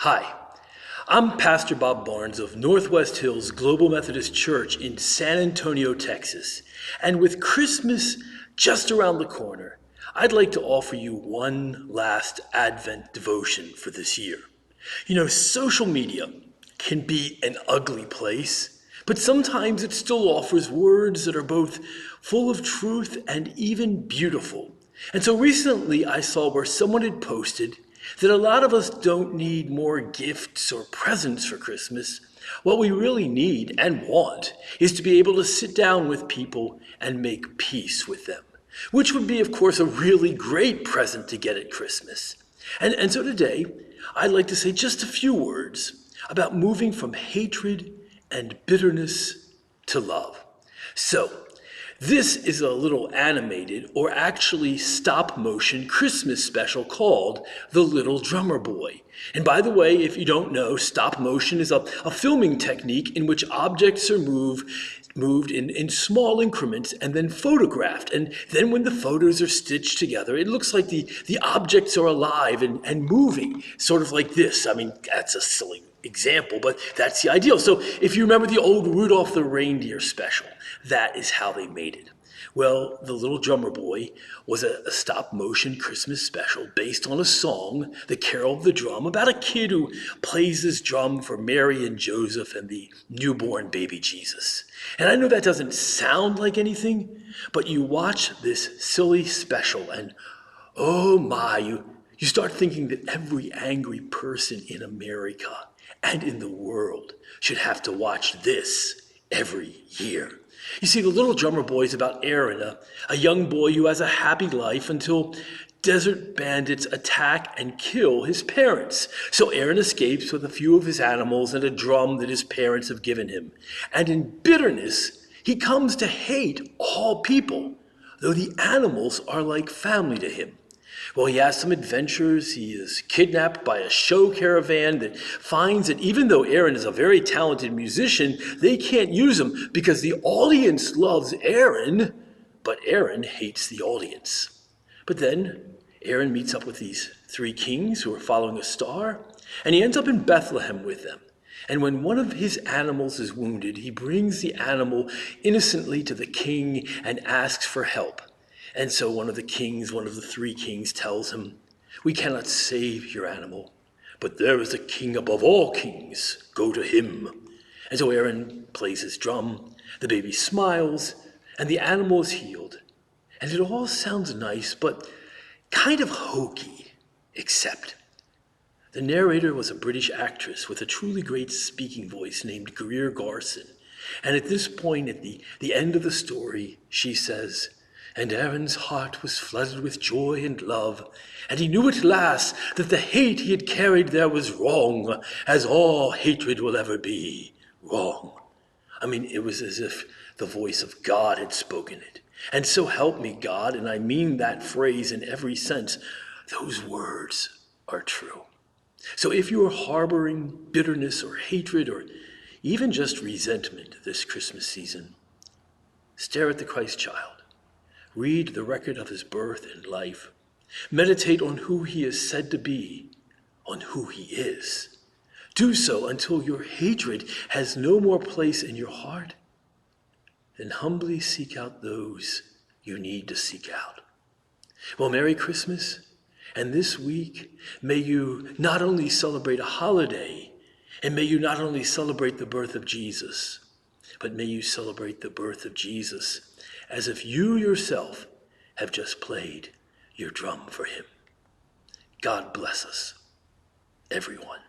Hi, I'm Pastor Bob Barnes of Northwest Hills Global Methodist Church in San Antonio, Texas. And with Christmas just around the corner, I'd like to offer you one last Advent devotion for this year. You know, social media can be an ugly place, but sometimes it still offers words that are both full of truth and even beautiful. And so recently I saw where someone had posted that a lot of us don't need more gifts or presents for Christmas. What we really need and want is to be able to sit down with people and make peace with them, which would be, of course, a really great present to get at Christmas. And so today, I'd like to say just a few words about moving from hatred and bitterness to love. So, this is a little animated, or actually stop motion Christmas special called The Little Drummer Boy. And by the way, if you don't know, stop motion is a filming technique in which objects are moved in small increments and then photographed. And then when the photos are stitched together, it looks like the objects are alive and moving, sort of like this. I mean, that's a silly example, but that's the ideal. So if you remember the old Rudolph the Reindeer special, that is how they made it. Well, The Little Drummer Boy was a stop-motion Christmas special based on a song, The Carol of the Drum, about a kid who plays his drum for Mary and Joseph and the newborn baby Jesus. And I know that doesn't sound like anything, but you watch this silly special and oh my, you start thinking that every angry person in America and in the world should have to watch this every year. You see, The Little Drummer Boy is about Aaron, a young boy who has a happy life until desert bandits attack and kill his parents. So Aaron escapes with a few of his animals and a drum that his parents have given him. And in bitterness, he comes to hate all people, though the animals are like family to him. Well, he has some adventures. He is kidnapped by a show caravan that finds that even though Aaron is a very talented musician, they can't use him because the audience loves Aaron, but Aaron hates the audience. But then Aaron meets up with these three kings who are following a star, and he ends up in Bethlehem with them. And when one of his animals is wounded, he brings the animal innocently to the king and asks for help. And so one of the three kings tells him, "We cannot save your animal, but there is a king above all kings. Go to him." And so Aaron plays his drum, the baby smiles, and the animal is healed. And it all sounds nice, but kind of hokey, except the narrator was a British actress with a truly great speaking voice named Greer Garson. And at this point, at the end of the story, she says, "And Aaron's heart was flooded with joy and love, and he knew at last that the hate he had carried there was wrong, as all hatred will ever be wrong." I mean, it was as if the voice of God had spoken it. And so help me God, and I mean that phrase in every sense, those words are true. So if you are harboring bitterness or hatred or even just resentment this Christmas season, stare at the Christ child. Read the record of his birth and life. Meditate on who he is said to be, on who he is. Do so until your hatred has no more place in your heart. Then humbly seek out those you need to seek out. Well, Merry Christmas. And this week, may you not only celebrate a holiday, and may you not only celebrate the birth of Jesus, but may you celebrate the birth of Jesus as if you yourself have just played your drum for him. God bless us, everyone.